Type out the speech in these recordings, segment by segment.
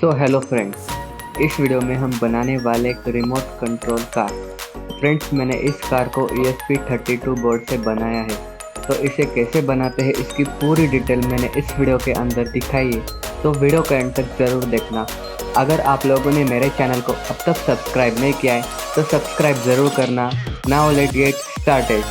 Hello friends, इस video में हम बनाने वाले एक रिमोट कंट्रोल कार। फ्रेंड्स, मैंने इस कार को ESP32 बोर्ड से बनाया है। तो इसे कैसे बनाते हैं इसकी पूरी डिटेल मैंने इस वीडियो के अंदर दिखाई है, तो वीडियो का एंड तक ज़रूर देखना। अगर आप लोगों ने मेरे चैनल को अब तक सब्सक्राइब नहीं किया है तो सब्सक्राइब ज़रूर करना। Now let's get started.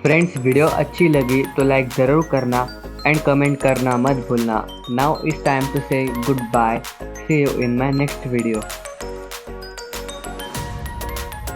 Friends, video अच्छी लगी तो लाइक ज़रूर करना एंड कमेंट करना मत भूलना। Now it's time to say goodbye. See you in my next video.